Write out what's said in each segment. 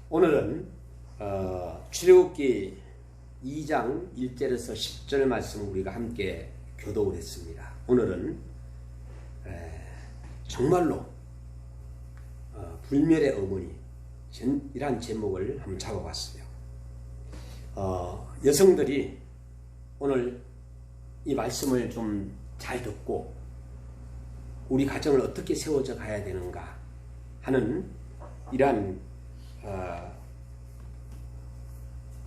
오늘은 출애굽기 2장 1절에서 10절 말씀을 우리가 함께 교독을 했습니다. 오늘은 정말로 불멸의 어머니 이란 제목을 한번 잡아봤어요. 여성들이 오늘 이 말씀을 좀 잘 듣고 우리 가정을 어떻게 세워져 가야 되는가 하는 이러한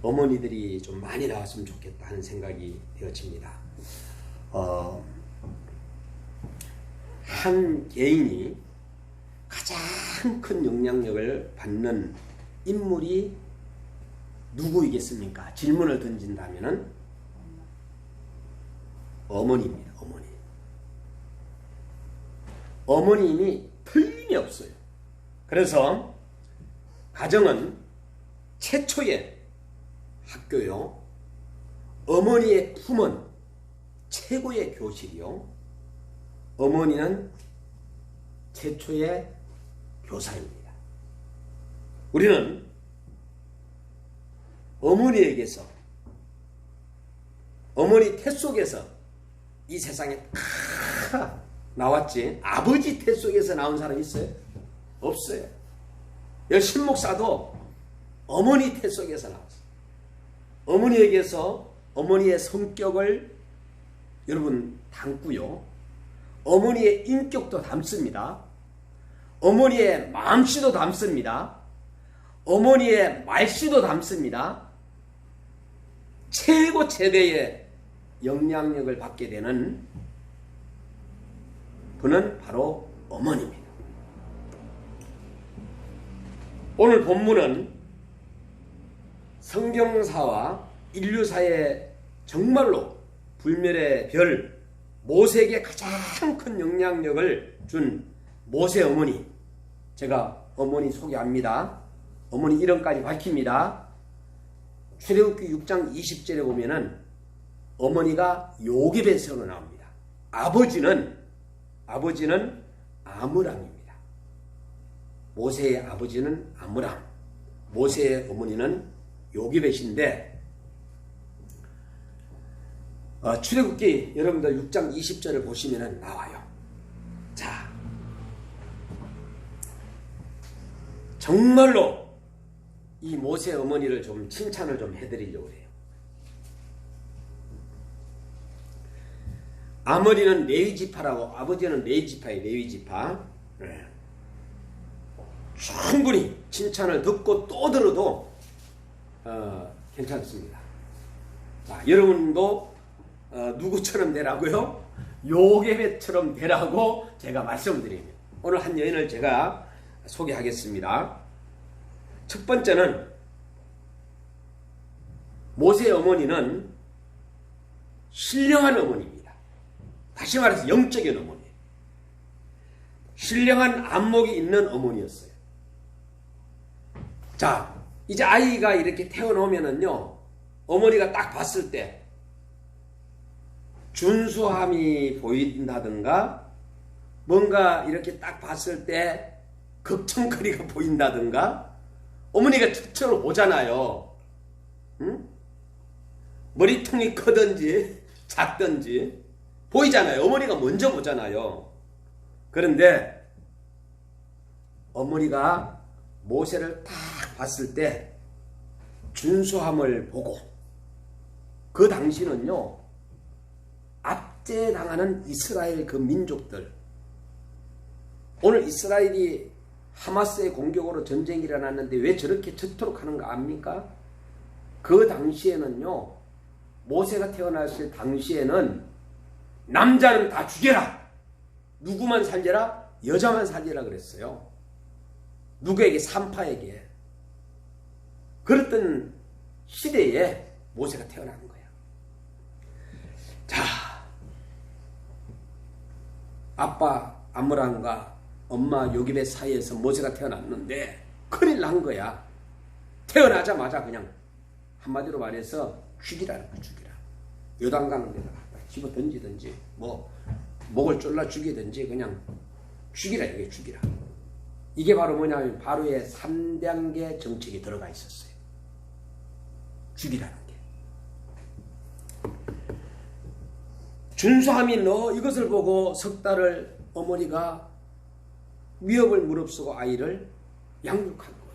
어머니들이 좀 많이 나왔으면 좋겠다 하는 생각이 되어집니다. 한 개인이 가장 큰 영향력을 받는 인물이 누구이겠습니까? 질문을 던진다면은 어머니입니다. 어머님이 틀림이 없어요. 그래서 가정은 최초의 학교요, 어머니의 품은 최고의 교실이요, 어머니는 최초의 교사입니다. 우리는 어머니에게서, 어머니 태 속에서 이 세상에 다 나왔지, 아버지 태 속에서 나온 사람 있어요? 없어요. 신목사도 어머니 태 속에서 나왔어요. 어머니에게서 어머니의 성격을 여러분 담고요, 어머니의 인격도 담습니다. 어머니의 마음씨도 담습니다. 어머니의 말씨도 담습니다. 최대의 영향력을 받게 되는 그는 바로 어머니입니다. 오늘 본문은 성경사와 인류사의 정말로 불멸의 별 모세에게 가장 큰 영향력을 준 모세 어머니, 제가 어머니 소개합니다. 어머니 이름까지 밝힙니다. 출애굽기 6장 20절에 보면은 어머니가 요게벳으로 나옵니다. 아버지는 아므람입니다. 모세의 아버지는 아므람, 모세의 어머니는 요게벳인데, 출애굽기 여러분들 6장 20절을 보시면 나와요. 자, 정말로 이 모세 어머니를 좀 칭찬을 좀 해드리려고 해요. 아머리는 레위지파라고, 아버지는 레위지파예요. 레위지파. 네. 충분히 칭찬을 듣고 또 들어도 괜찮습니다. 자, 여러분도 누구처럼 되라고요? 요게벳처럼 되라고 제가 말씀드립니다. 오늘 한 여인을 제가 소개하겠습니다. 첫 번째는 모세 어머니는 신령한 어머니입니다. 다시 말해서 영적인 어머니, 신령한 안목이 있는 어머니였어요. 자, 이제 아이가 이렇게 태어나면은요, 어머니가 딱 봤을 때 준수함이 보인다든가, 뭔가 이렇게 딱 봤을 때 걱정거리가 보인다든가, 어머니가 첫째로 보잖아요. 응? 머리통이 크든지 작든지 보이잖아요. 어머니가 먼저 보잖아요. 그런데 어머니가 모세를 딱 봤을 때 준수함을 보고, 그 당시는요, 압제당하는 이스라엘 그 민족들, 오늘 이스라엘이 하마스의 공격으로 전쟁이 일어났는데 왜 저렇게 저토록 하는가 압니까? 그 당시에는요, 모세가 태어났을 당시에는 남자는 다 죽여라, 누구만 살려라? 여자만 살려라 그랬어요. 누구에게? 산파에게. 그랬던 시대에 모세가 태어나는 거야. 자, 아빠 아므람과 엄마 요게벳 사이에서 모세가 태어났는데 큰일 난 거야. 태어나자마자 그냥 한마디로 말해서 죽이라는 거야. 죽이라. 요단강을 내다가 집어 던지든지, 뭐 목을 졸라 죽이든지 그냥 죽이라, 이게 죽이라. 이게 바로 뭐냐면 바로의 3단계 정책이 들어가 있었어요. 죽이라는 게. 준수함이 너 이것을 보고 석 달을 어머니가 위협을 무릅쓰고 아이를 양육한 거예요.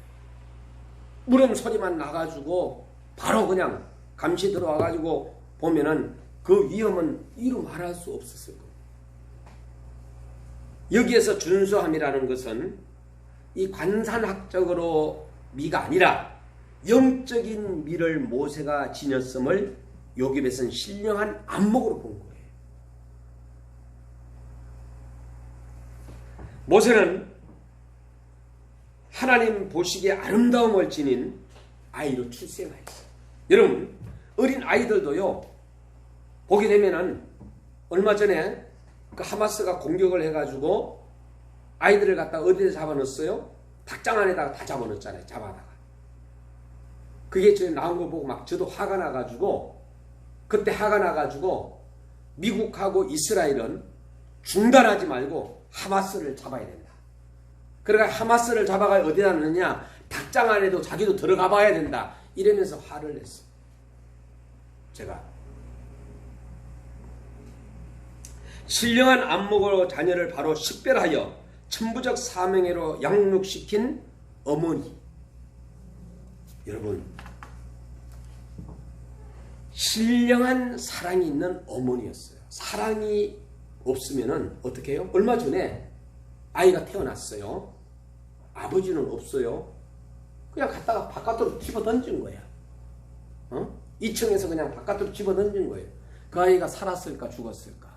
물음소리만 나가지고 바로 그냥 감시 들어와가지고 보면은 그 위험은 이루 말할 수 없었을 겁니다. 여기에서 준수함이라는 것은 이 관산학적으로 미가 아니라 영적인 미를 모세가 지녔음을 요셉에서는 신령한 안목으로 본 거예요. 모세는 하나님 보시기에 아름다움을 지닌 아이로 출생하였어요. 여러분, 어린 아이들도요, 보게 되면은 얼마 전에 그 하마스가 공격을 해가지고 아이들을 갖다 어디에 잡아넣었어요? 닭장 안에다가 다 잡아넣었잖아요. 잡아다가. 그게 저 나온 거 보고 막 저도 화가 나가지고, 그때 화가 나가지고 미국하고 이스라엘은 중단하지 말고 하마스를 잡아야 된다. 그러니까 하마스를 잡아가 어디다 넣느냐? 닭장 안에도 자기도 들어가 봐야 된다. 이러면서 화를 냈어요. 제가 신령한 안목으로 자녀를 바로 식별하여 천부적 사명으로 양육시킨 어머니. 여러분, 신령한 사랑이 있는 어머니였어요. 사랑이 없으면은 어떻게 해요? 얼마 전에 아이가 태어났어요. 아버지는 없어요. 그냥 갖다가 바깥으로 집어 던진 거야. 2층에서 그냥 바깥으로 집어 던진 거예요. 그 아이가 살았을까 죽었을까?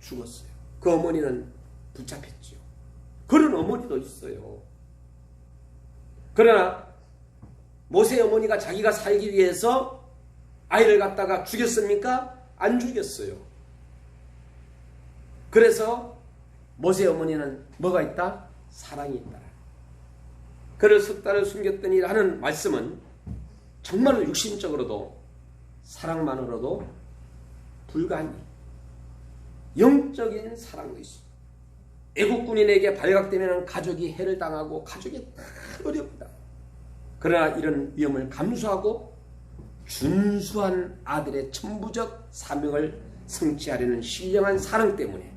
죽었어요. 그 어머니는 붙잡혔지요. 그런 어머니도 있어요. 그러나 모세 어머니가 자기가 살기 위해서 아이를 갖다가 죽였습니까? 안 죽였어요. 그래서 모세 어머니는 뭐가 있다? 사랑이 있다. 그를 석 달을 숨겼더니 하는 말씀은 정말로 육신적으로도 사랑만으로도 불가한 영적인 사랑도 있습니다. 애국군인에게 발각되면 가족이 해를 당하고 가족이 어렵다. 그러나 이런 위험을 감수하고 준수한 아들의 천부적 사명을 성취하려는 신령한 사랑 때문에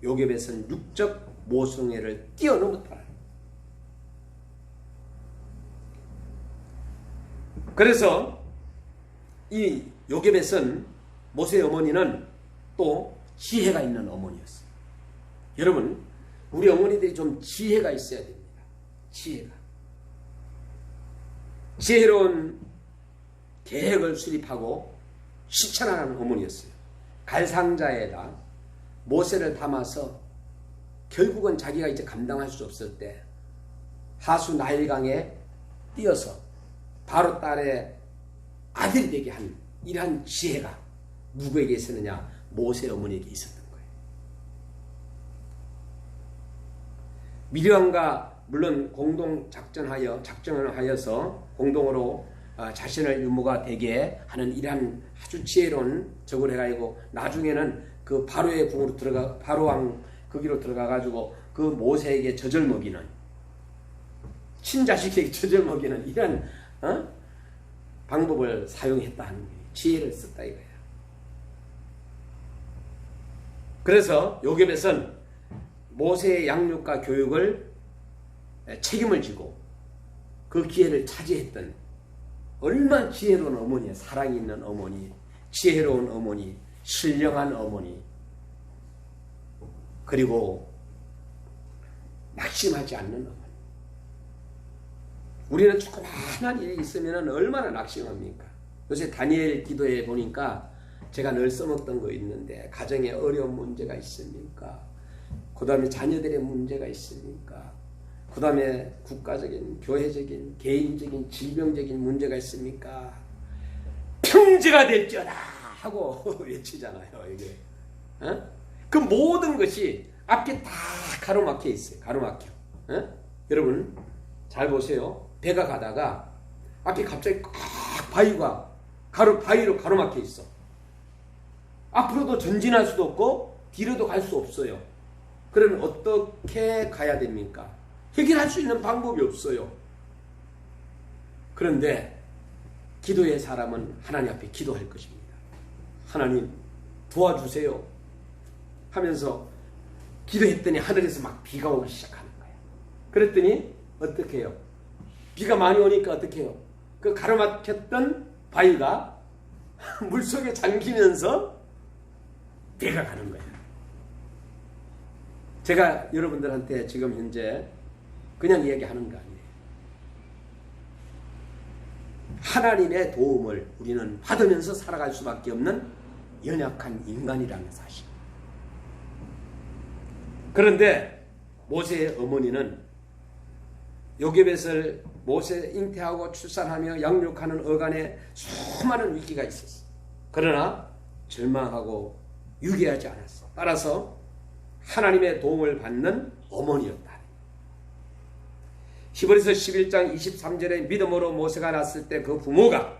요셉에서는 육적 모성애를 뛰어넘었다. 그래서 이 요셉에서는 모세의 어머니는 또 지혜가 있는 어머니였어요. 여러분, 우리 어머니들이 좀 지혜가 있어야 됩니다. 지혜가. 지혜로운 계획을 수립하고 실천하는 어머니였어요. 갈상자에다 모세를 담아서 결국은 자기가 이제 감당할 수 없을 때 하수 나일강에 뛰어서 바로 딸의 아들이 되게 한 이러한 지혜가 누구에게 있었느냐? 모세 어머니에게 있었던 거예요. 미디안과 물론 공동 작전을 하여서 공동으로 자신을 유모가 되게 하는 이러한 아주 지혜로운 적을 해가지고 나중에는 그 바로의 궁으로 들어가 바로왕 거기로 들어가가지고 그 모세에게 젖을 먹이는 친자식에게 젖을 먹이는 이런 방법을 사용했다는 거예요. 지혜를 썼다 이거예요. 그래서 요셉에서는 모세의 양육과 교육을 책임을 지고 그 기회를 차지했던 얼마나 지혜로운 어머니야. 사랑이 있는 어머니, 지혜로운 어머니, 신령한 어머니, 그리고 낙심하지 않는 어머니. 우리는 조그마한 일이 있으면 얼마나 낙심합니까? 요새 다니엘 기도에 보니까 제가 늘 써먹던 거 있는데, 가정에 어려운 문제가 있습니까? 그 다음에 자녀들의 문제가 있습니까? 그 다음에 국가적인, 교회적인, 개인적인, 질병적인 문제가 있습니까? 평지가 될지어다 하고 외치잖아요. 이게 그 모든 것이 앞에 다 가로막혀 있어요. 가로막혀. 여러분 잘 보세요. 배가 가다가 앞에 갑자기 꽉 바위로 가로막혀 있어. 앞으로도 전진할 수도 없고 뒤로도 갈 수 없어요. 그러면 어떻게 가야 됩니까? 해결할 수 있는 방법이 없어요. 그런데 기도의 사람은 하나님 앞에 기도할 것입니다. 하나님 도와주세요 하면서 기도했더니 하늘에서 막 비가 오기 시작하는 거예요. 그랬더니 어떻게 해요? 비가 많이 오니까 어떻게 해요? 그 가로막혔던 바위가 물속에 잠기면서 배가 가는 거예요. 제가 여러분들한테 지금 현재 그냥 이야기하는 거 아니에요. 하나님의 도움을 우리는 받으면서 살아갈 수밖에 없는 연약한 인간이라는 사실. 그런데 모세의 어머니는 요괴벳을 모세 잉태하고 출산하며 양육하는 어간에 수많은 위기가 있었어. 그러나 절망하고 유기하지 않았어. 따라서 하나님의 도움을 받는 어머니였다. 히브리서 11장 23절에 믿음으로 모세가 낳았을 때 그 부모가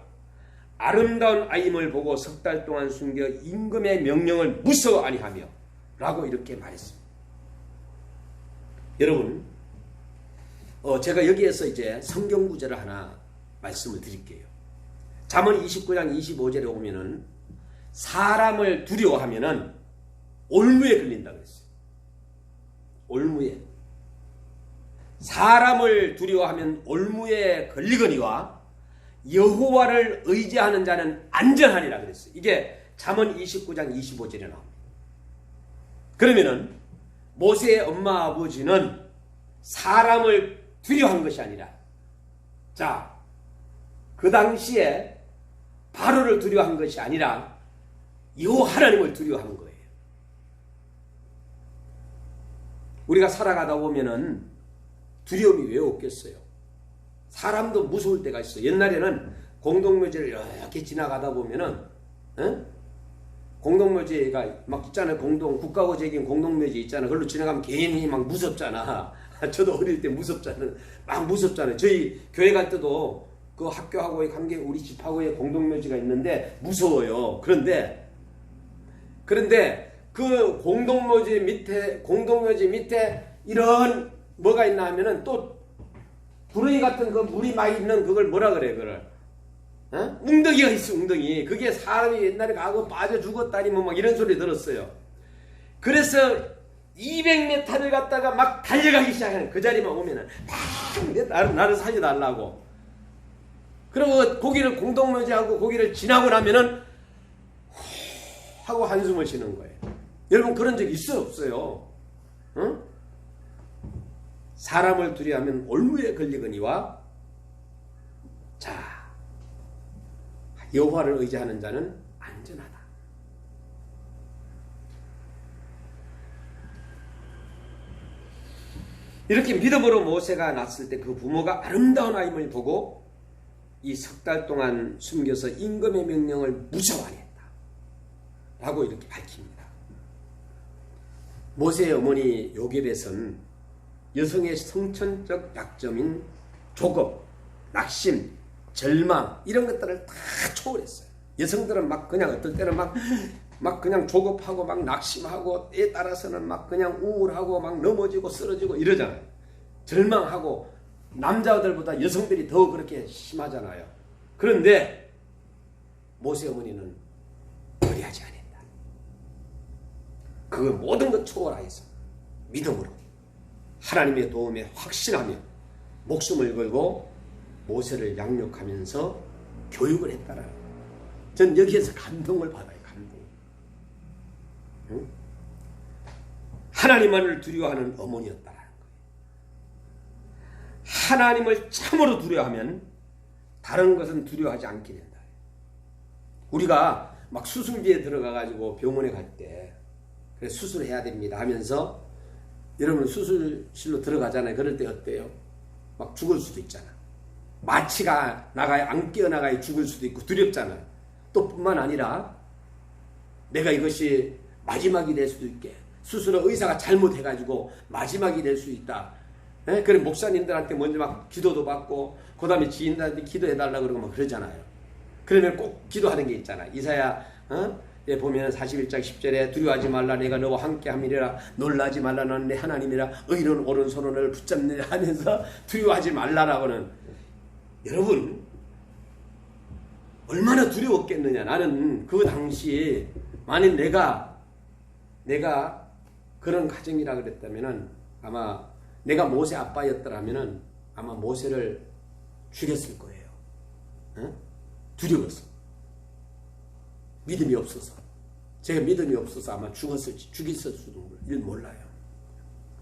아름다운 아임을 보고 석 달 동안 숨겨 임금의 명령을 무서워 아니하며 라고 이렇게 말했습니다. 여러분, 제가 여기에서 이제 성경 구절을 하나 말씀을 드릴게요. 잠언 29장 25절에 보면은 사람을 두려워하면은 올무에 걸린다 그랬어요. 올무에. 사람을 두려워하면 올무에 걸리거니와 여호와를 의지하는 자는 안전하리라 그랬어요. 이게 잠언 29장 25절에 나옵니다. 그러면은 모세의 엄마 아버지는 사람을 두려워한 것이 아니라, 자, 그 당시에 바로를 두려워한 것이 아니라 여호와 하나님을 두려워한 거예요. 우리가 살아가다 보면은 두려움이 왜 없겠어요? 사람도 무서울 때가 있어요. 옛날에는 공동묘지를 이렇게 지나가다 보면은, 공동묘지가 막 있잖아요. 국가고적인 공동묘지 있잖아요. 그걸로 지나가면 괜히 막 무섭잖아. 저도 어릴 때 무섭잖아요. 막 무섭잖아요. 저희 교회 갈 때도 그 학교하고의 관계, 우리 집하고의 공동묘지가 있는데 무서워요. 그런데 그 공동묘지 밑에 이런 뭐가 있나 하면은 또 구렁이 같은 그 물이 많이 있는 그걸 뭐라 그래, 그걸? 웅덩이가 있어, 웅덩이. 그게 사람이 옛날에 가고 빠져 죽었다니 뭐 막 이런 소리 들었어요. 그래서 200m를 갔다가 막 달려가기 시작하는, 그 자리만 오면은 막 나를 살려달라고. 그리고 고기를 공동묘지하고 고기를 지나고 나면은 하고 한숨을 쉬는 거예요. 여러분 그런 적 있어요, 없어요? 응? 사람을 두려워하면 올무에 걸리거니와, 자, 여호와를 의지하는 자는 안전하다. 이렇게 믿음으로 모세가 낳았을 때 그 부모가 아름다운 아임을 보고 이 석 달 동안 숨겨서 임금의 명령을 무서워하였다 라고 이렇게 밝힙니다. 모세의 어머니 요게벳은 여성의 성천적 약점인 조급, 낙심, 절망 이런 것들을 다 초월했어요. 여성들은 막 그냥 어떨 때는 막 그냥 조급하고 막 낙심하고 때에 따라서는 막 그냥 우울하고 막 넘어지고 쓰러지고 이러잖아요. 절망하고 남자들보다 여성들이 더 그렇게 심하잖아요. 그런데 모세 어머니는 그리하지 않았다. 그 모든 것 초월하여서 믿음으로 하나님의 도움에 확신하며 목숨을 걸고 모세를 양육하면서 교육을 했다라는 거예요. 전 여기에서 감동을 받아요. 감동. 응? 하나님만을 두려워하는 어머니였다라는 거예요. 하나님을 참으로 두려워하면 다른 것은 두려워하지 않게 된다. 우리가 막 수술비에 들어가가지고 병원에 갈 때 그래 수술해야 됩니다 하면서 여러분 수술실로 들어가잖아요. 그럴 때 어때요? 막 죽을 수도 있잖아. 마취가 나가야 안 깨어나가야 죽을 수도 있고 두렵잖아요. 또 뿐만 아니라 내가 이것이 마지막이 될 수도 있게, 수술을 의사가 잘못해가지고 마지막이 될 수 있다. 그래 목사님들한테 먼저 막 기도도 받고 그 다음에 지인들한테 기도해달라고 그러고 막 그러잖아요. 그러면 꼭 기도하는 게 있잖아. 이사야 보면 41장 10절에 두려워하지 말라 내가 너와 함께 함이라 놀라지 말라 나는 내 하나님이라 의로운 오른손을 붙잡느라 하면서 두려워하지 말라라고는 여러분 얼마나 두려웠겠느냐. 나는 그 당시 만약 내가 그런 가정이라 그랬다면은 아마 내가 모세 아빠였더라면은 아마 모세를 죽였을 거예요. 응? 두려워서. 믿음이 없어서. 제가 믿음이 없어서 아마 죽였을지도 몰라요.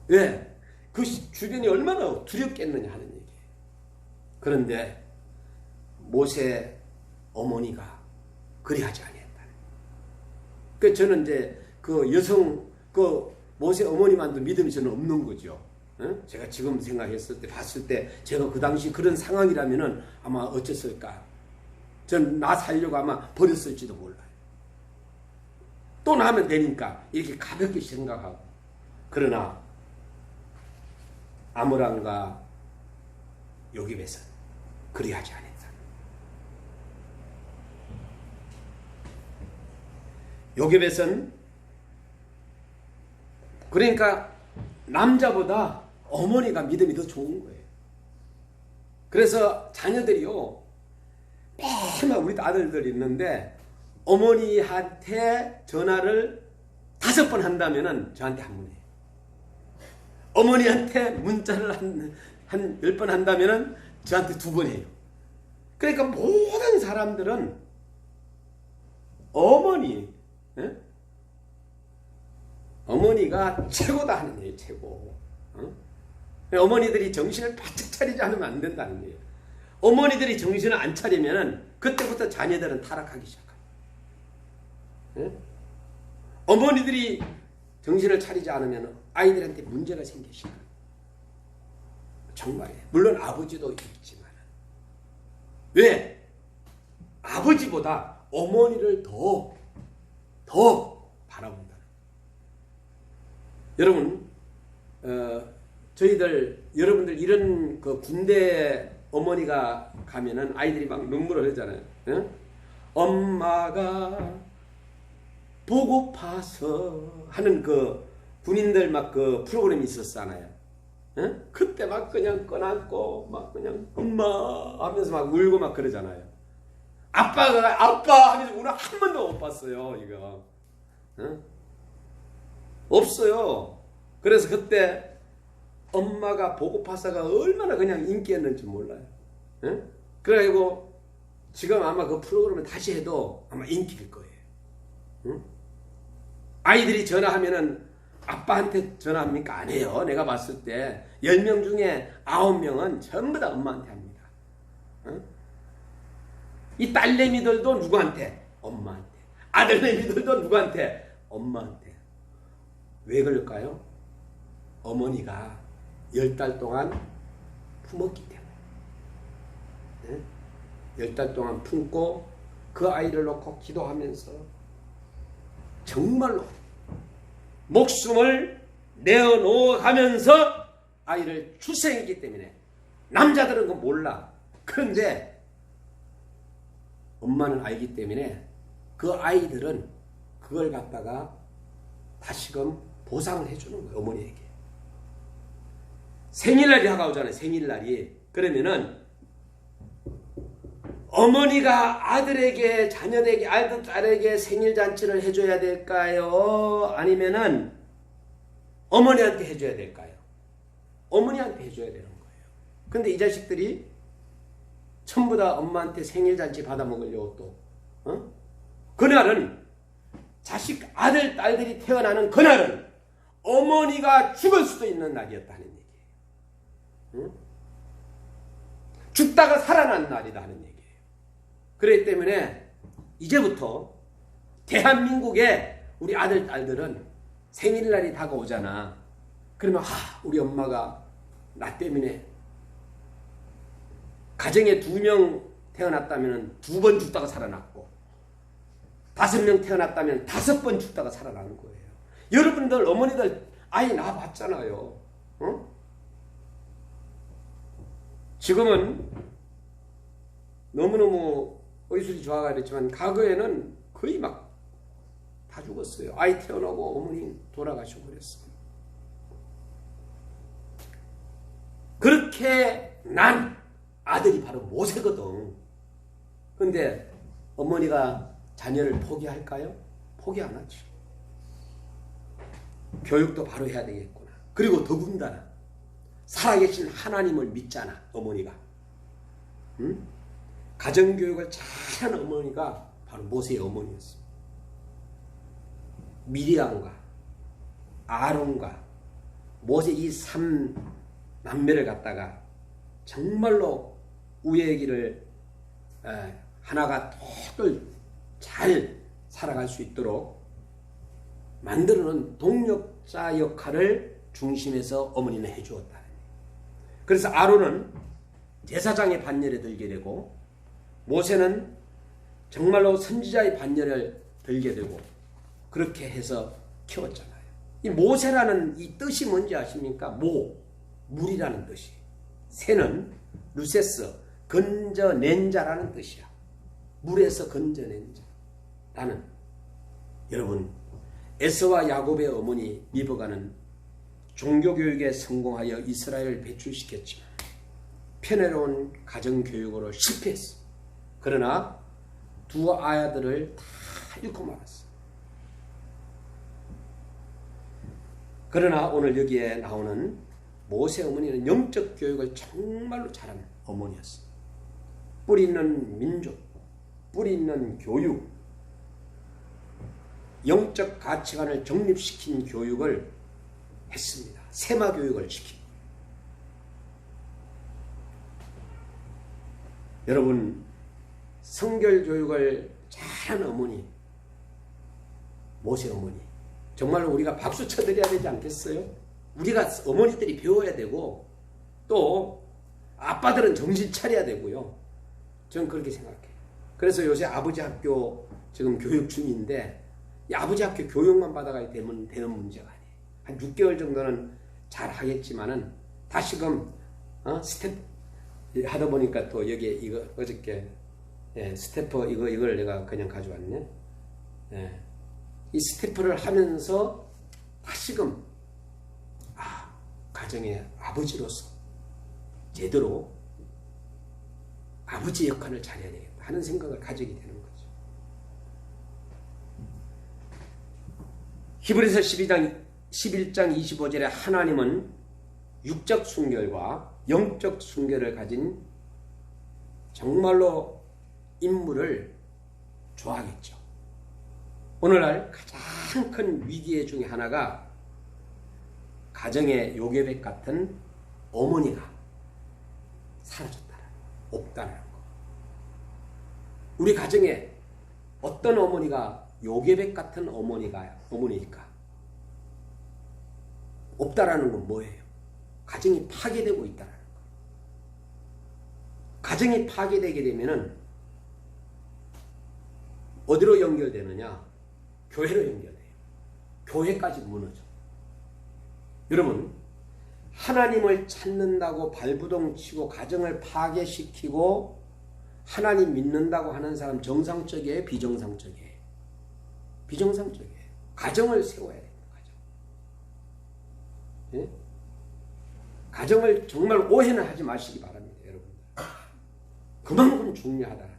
왜? 그 주변이 얼마나 두렵겠느냐 하는 얘기예요. 그런데 모세 어머니가 그리하지 아니했다는. 그 저는 이제 그 여성 그 모세 어머니만도 믿음이 저는 없는 거죠. 응? 제가 지금 생각했을 때 봤을 때 제가 그 당시 그런 상황이라면은 아마 어땠을까? 전 나 살려고 아마 버렸을지도 몰라요. 또 나면 되니까 이렇게 가볍게 생각하고. 그러나 아므람과 요깁에서는 그리하지 않았다. 요깁에서는 그러니까 남자보다 어머니가 믿음이 더 좋은 거예요. 그래서 자녀들이요 매일 우리 아들들 있는데 어머니한테 전화를 5번 한다면은 저한테 한 번 해요. 어머니한테 문자를 한 10번 한다면은 저한테 2번 해요. 그러니까 모든 사람들은 어머니가 최고다 하는 거예요. 최고. 어머니들이 정신을 바짝 차리지 않으면 안 된다는 거예요. 어머니들이 정신을 안 차리면은 그때부터 자녀들은 타락하기 시작합니다. 어머니들이 정신을 차리지 않으면 아이들한테 문제가 생기기 시작합니다. 정말이에요. 물론 아버지도 있지만 왜? 아버지보다 어머니를 더 바라본다. 여러분, 여러분들 이런 그 군대 어머니가 가면은 아이들이 막 눈물을 흘리잖아요. 응? 엄마가 보고파서 하는 그 군인들 막 그 프로그램이 있었잖아요. 응? 그때 막 그냥 꺼안고 막 그냥 엄마 하면서 막 울고 막 그러잖아요. 아빠 하면서 우리 한 번도 못 봤어요. 이거 응? 없어요. 그래서 그때 엄마가 보고파사가 얼마나 그냥 인기였는지 몰라요. 응? 그래가지고 지금 아마 그 프로그램을 다시 해도 아마 인기일 거예요. 응? 아이들이 전화하면은 아빠한테 전화합니까? 안 해요. 내가 봤을 때 10명 중에 9명은 전부 다 엄마한테 합니다. 응? 이 딸내미들도 누구한테? 엄마한테. 아들내미들도 누구한테? 엄마한테. 왜 그럴까요? 어머니가 10달 동안 품었기 때문에. 네? 10달 동안 품고 그 아이를 놓고 기도하면서 정말로 목숨을 내어놓아가면서 아이를 출생했기 때문에 남자들은 그거 몰라. 그런데 엄마는 알기 때문에 그 아이들은 그걸 갖다가 다시금 보상을 해주는 거예요. 어머니에게. 생일날이 다가오잖아요. 생일날이. 그러면은 어머니가 아들에게 자녀에게 아들 딸에게 생일잔치를 해줘야 될까요? 아니면은 어머니한테 해줘야 될까요? 어머니한테 해줘야 되는 거예요. 근데 이 자식들이 전부 다 엄마한테 생일잔치 받아 먹으려고 또 그날은 자식 아들 딸들이 태어나는 그날은 어머니가 죽을 수도 있는 날이었다는 얘기예요. 죽다가 살아난 날이다 하는 얘기예요. 그렇기 때문에 이제부터 대한민국의 우리 아들 딸들은 생일날이 다가오잖아. 그러면 우리 엄마가 나 때문에 가정에 2명 태어났다면 2번 죽다가 살아났고 5명 태어났다면 5번 죽다가 살아나는 거예요. 여러분들 어머니들 아이 낳아봤잖아요. 지금은 너무너무 의술이 좋아가 그랬지만 과거에는 거의 막 다 죽었어요. 아이 태어나고 어머니 돌아가셔 버렸어. 그렇게 난 아들이 바로 모세거든. 근데 어머니가 자녀를 포기할까요? 포기 안 하죠. 교육도 바로 해야 되겠구나. 그리고 더군다나 살아계신 하나님을 믿잖아, 어머니가. 응? 가정교육을 잘하는 어머니가 바로 모세의 어머니였어. 미리암과 아론과 모세 이 3남매를 갖다가 정말로 우애의 길을 하나가 똘똘 잘 살아갈 수 있도록 만들어놓은 동력자 역할을 중심에서 어머니는 해주었다. 그래서 아론은 제사장의 반열에 들게 되고 모세는 정말로 선지자의 반열을 들게 되고 그렇게 해서 키웠잖아요. 이 모세라는 이 뜻이 뭔지 아십니까? 물이라는 뜻이. 새는 루세스, 건져낸 자라는 뜻이야. 물에서 건져낸 자라는. 여러분, 에서와 야곱의 어머니 리브가는 종교교육에 성공하여 이스라엘을 배출시켰지만 편애로운 가정교육으로 실패했어. 그러나 두 아들을 다 잃고 말았어. 그러나 오늘 여기에 나오는 모세 어머니는 영적 교육을 정말로 잘하는 어머니였어. 뿌리 있는 민족, 뿌리 있는 교육, 영적 가치관을 정립시킨 교육을 했습니다. 세마 교육을 시키고. 여러분, 성결 교육을 잘하는 어머니, 모세 어머니, 정말로 우리가 박수 쳐드려야 되지 않겠어요? 우리가 어머니들이 배워야 되고 또 아빠들은 정신 차려야 되고요. 저는 그렇게 생각해요. 그래서 요새 아버지 학교 지금 교육 중인데 이 아버지 학교 교육만 받아가야 되는 문제가 아니에요. 한 6개월 정도는 잘 하겠지만은 다시금 스텝 하다 보니까 또 여기에 이거 어저께 스태퍼 이걸 내가 그냥 가져왔네. 이 스태퍼를 하면서 다시금 가정의 아버지로서 제대로 아버지 역할을 잘해야 되겠다 하는 생각을 가지게 되는 거죠. 히브리서 11장 25절에 하나님은 육적 순결과 영적 순결을 가진 정말로 인물을 좋아하겠죠. 오늘날 가장 큰 위기 중에 하나가 가정의 요괴백 같은 어머니가 사라졌다는, 없다는 거. 우리 가정에 어떤 어머니가 요괴백 같은 어머니일까? 없다라는 건 뭐예요? 가정이 파괴되고 있다는 거. 가정이 파괴되게 되면은 어디로 연결되느냐? 교회로 연결돼요. 교회까지 무너져. 여러분, 하나님을 찾는다고 발부동 치고 가정을 파괴시키고 하나님 믿는다고 하는 사람 정상적이에요? 비정상적이에요? 비정상적이에요. 가정을 세워야 됩니다. 예? 가정을 정말 오해는 하지 마시기 바랍니다. 여러분들. 그만큼 중요하다는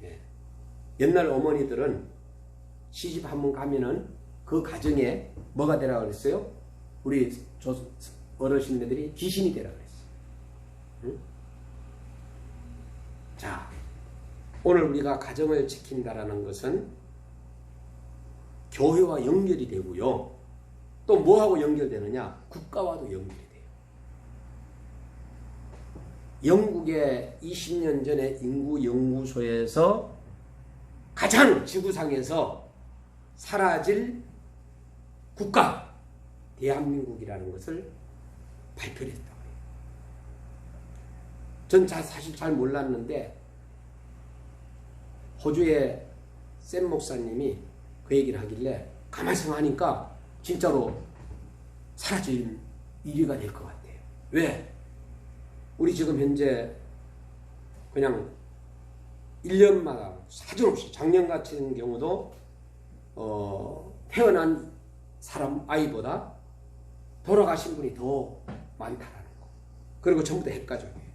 거예요. 예. 옛날 어머니들은 시집 한번 가면은 그 가정에 뭐가 되라 그랬어요? 우리 어르신들이 귀신이 되라 그랬어요. 응? 자, 오늘 우리가 가정을 지킨다라는 것은 교회와 연결이 되고요. 또 뭐하고 연결되느냐? 국가와도 연결이 돼요. 영국의 20년 전에 인구연구소에서 가장 지구상에서 사라질 국가, 대한민국이라는 것을 발표를 했다고 해요. 전 사실 잘 몰랐는데 호주의 샘 목사님이 그 얘기를 하길래 가만히 생각하니까 진짜로 사라질 일위가 될 것 같아요. 왜? 우리 지금 현재 그냥 1년마다 사정없이 작년 같은 경우도 태어난 사람 아이보다 돌아가신 분이 더 많다라는 거. 그리고 전부 다 핵가족이에요.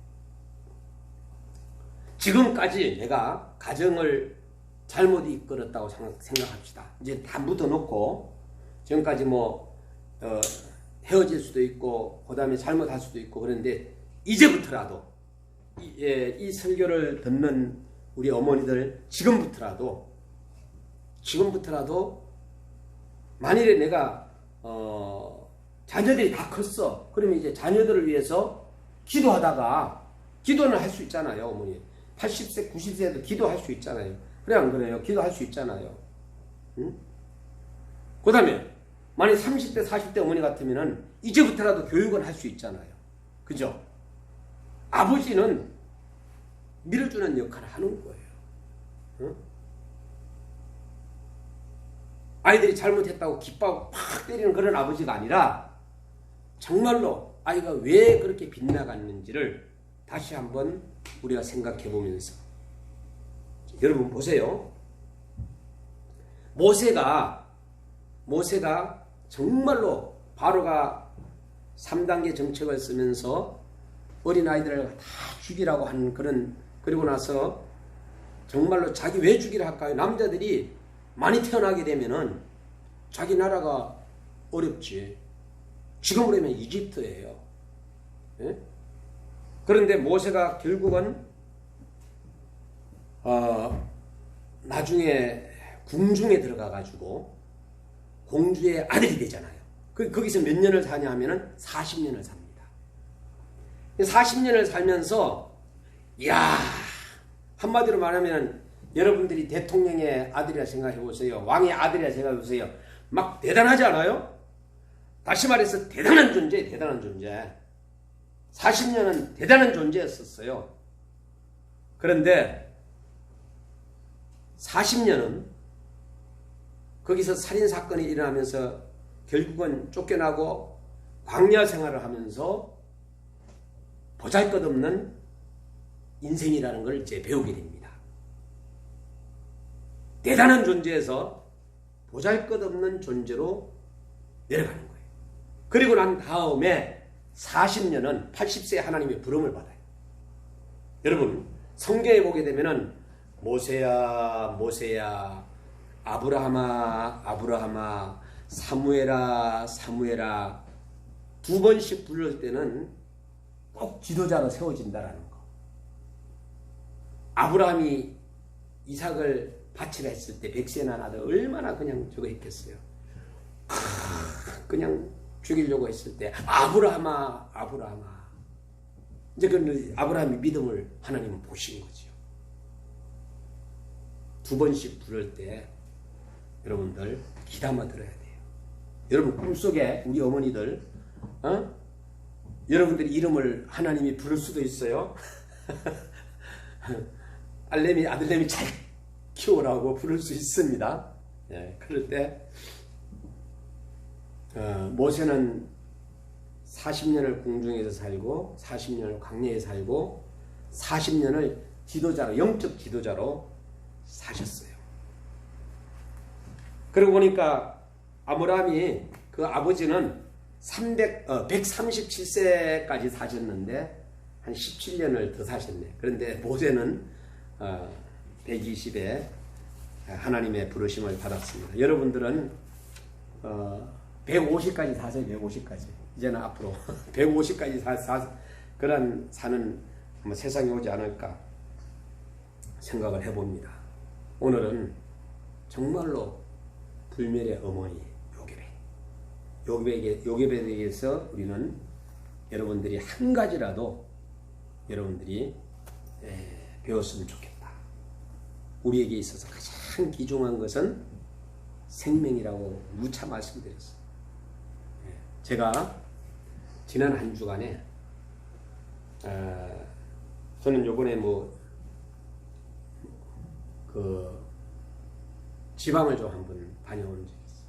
지금까지 내가 가정을 잘못 이끌었다고 생각합시다. 이제 다 묻어놓고 지금까지 헤어질 수도 있고 그 다음에 잘못할 수도 있고 그런데 이제부터라도 이 설교를 듣는 우리 어머니들 지금부터라도 만일에 내가 자녀들이 다 컸어. 그러면 이제 자녀들을 위해서 기도는 할 수 있잖아요. 어머니 80세 90세도 기도할 수 있잖아요. 그래 안 그래요? 기도할 수 있잖아요. 응? 그 다음에 만약 30대 40대 어머니 같으면은 이제부터라도 교육을 할 수 있잖아요. 그죠? 아버지는 밀어주는 역할을 하는 거예요. 응? 아이들이 잘못했다고 기뻐하고 팍 때리는 그런 아버지가 아니라 정말로 아이가 왜 그렇게 빗나갔는지를 다시 한번 우리가 생각해 보면서 여러분 보세요. 모세가 정말로 바로가 3단계 정책을 쓰면서 어린아이들을 다 죽이라고 하는 그리고 나서 정말로 자기 왜 죽이라 할까요? 남자들이 많이 태어나게 되면은 자기 나라가 어렵지. 지금으로 하면 이집트예요. 예? 그런데 모세가 결국은 나중에 궁중에 들어가 가지고 공주의 아들이 되잖아요. 거기서 몇 년을 사냐 하면은 40년을 삽니다. 40년을 살면서 한마디로 말하면 여러분들이 대통령의 아들이라 생각해 보세요. 왕의 아들이라 생각해 보세요. 막 대단하지 않아요? 다시 말해서 대단한 존재. 40년은 대단한 존재였었어요. 그런데 40년은 거기서 살인사건이 일어나면서 결국은 쫓겨나고 광야 생활을 하면서 보잘것없는 인생이라는 걸 이제 배우게 됩니다. 대단한 존재에서 보잘것없는 존재로 내려가는 거예요. 그리고 난 다음에 40년은 80세 하나님의 부름을 받아요. 여러분 성경에 보게 되면은 모세야 아브라함아 사무엘아 두 번씩 부를 때는 꼭 지도자로 세워진다라는 거. 아브라함이 이삭을 바치라 했을 때 백세나 아들 얼마나 그냥 저거 했겠어요. 그냥 죽이려고 했을 때 아브라함아 이제 그 아브라함의 믿음을 하나님은 보신 거죠. 두 번씩 부를 때 여러분들 귀담아 들어야 돼요. 여러분 꿈속에 우리 어머니들 여러분들의 이름을 하나님이 부를 수도 있어요. 아들내미 잘 키우라고 부를 수 있습니다. 예, 그럴 때 모세는 40년을 궁중에서 살고 40년을 광야에 살고 40년을 영적 지도자로 사셨어요. 그러고 보니까 아브라함이 그 아버지는 137세까지 사셨는데 한 17년을 더 사셨네. 그런데 모세는 120에 하나님의 부르심을 받았습니다. 여러분들은 150까지 사세요. 150까지. 이제는 앞으로 150까지 그런 사는 세상이 오지 않을까 생각을 해봅니다. 오늘은 정말로 불멸의 어머니 요괴백에 대해서 우리는 여러분들이 한 가지라도 여러분들이 배웠으면 좋겠다. 우리에게 있어서 가장 귀중한 것은 생명이라고 누차 말씀드렸어요. 제가 지난 한 주간에 저는 요번에 지방을 좀 한번 다녀온 적이 있어요.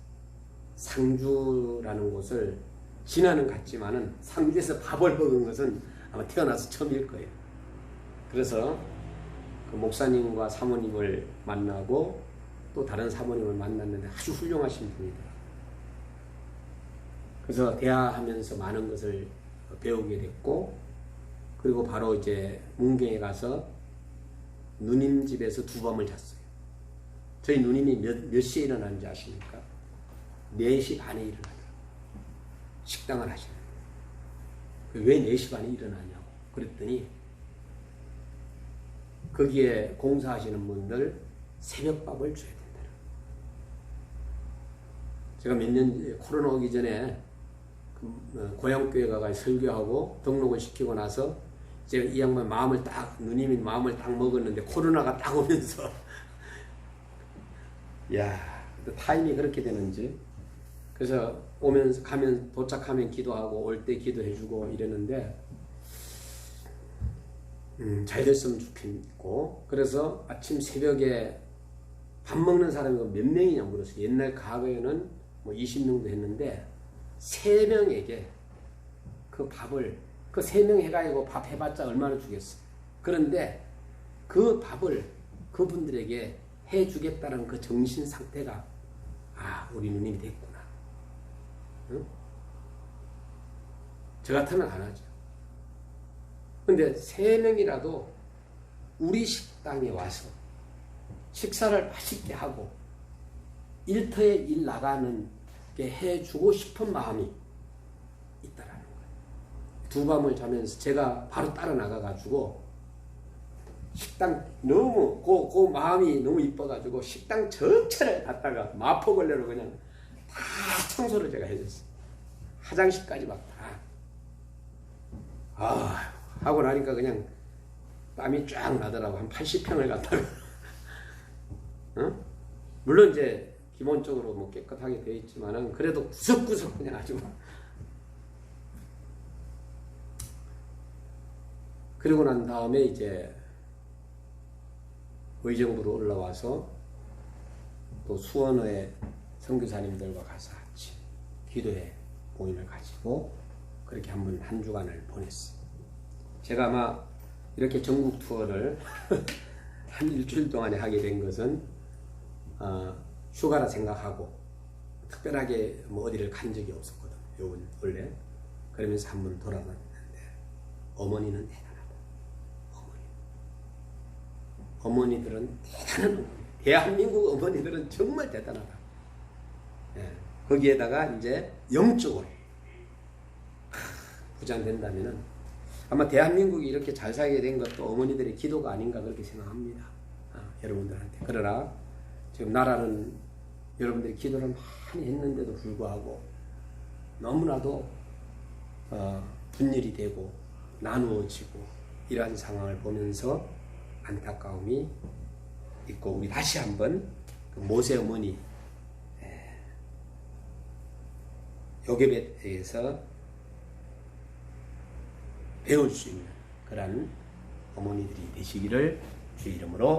상주라는 곳을 지나는 갔지만은 상주에서 밥을 먹은 것은 아마 태어나서 처음일 거예요. 그래서 그 목사님과 사모님을 만나고 또 다른 사모님을 만났는데 아주 훌륭하신 분이더라고요. 그래서 대화하면서 많은 것을 배우게 됐고, 그리고 바로 이제 문경에 가서 누님 집에서 2밤을 잤어요. 저희 누님이 몇 시에 일어나는지 아십니까? 4시 반에 일어나요. 식당을 하시는 거예요. 왜 4시 반에 일어나냐고 그랬더니, 거기에 공사하시는 분들 새벽밥을 줘야 된다. 제가 몇 년 코로나 오기 전에 고향교회 가서 설교하고 등록을 시키고 나서 제가 이 양반 누님이 마음을 딱 먹었는데 코로나가 딱 오면서 야, 타임이 그렇게 되는지. 그래서 도착하면 기도하고 올 때 기도해주고 이러는데 잘 됐으면 좋겠고, 그래서 아침 새벽에 밥 먹는 사람이 몇 명이냐 물었어요. 옛날 과거에는 뭐 20명도 했는데 3명에게 그 밥을, 그 3명 해가지고 밥 해봤자 얼마나 주겠어요. 그런데 그 밥을 그분들에게 해주겠다는 그 정신 상태가, 우리 누님이 됐구나. 응? 저 같으면 안 하죠. 근데 3명이라도 우리 식당에 와서 식사를 맛있게 하고 일터에 일 나가는 게 해주고 싶은 마음이 있다라는 거예요. 2밤을 자면서 제가 바로 따라 나가가지고 식당 너무 그 마음이 너무 이뻐가지고 식당 전체를 갖다가 마포걸레로 그냥 다 청소를 제가 해줬어요. 화장실까지 막 다. 하고 나니까 그냥 땀이 쫙 나더라고. 한 80평을 갖다가. 응? 물론 이제 기본적으로 뭐 깨끗하게 되어 있지만은 그래도 구석구석 그냥 아주. 그리고 난 다음에 이제 의정부로 올라와서 또 수원의 선교사님들과 가서 같이 기도회 모임을 가지고 그렇게 한 주간을 보냈어요. 제가 아마 이렇게 전국 투어를 한 일주일 동안에 하게 된 것은 휴가라 생각하고 특별하게 뭐 어디를 간 적이 없었거든요. 요번 원래 그러면서 한번 돌아다녔는데 어머니는 대단하다. 어머니들은 대단한 어머니. 대한민국 어머니들은 정말 대단하다. 예. 거기에다가 이제 영적으로 부장된다면은 아마 대한민국이 이렇게 잘 살게 된 것도 어머니들의 기도가 아닌가 그렇게 생각합니다. 여러분들한테. 그러나 지금 나라는 여러분들이 기도를 많이 했는데도 불구하고 너무나도 분열이 되고 나누어지고 이러한 상황을 보면서 안타까움이 있고, 우리 다시 한번 그 모세 어머니 요괴벳에 대해서 배울 수 있는 그런 어머니들이 되시기를 주의 이름으로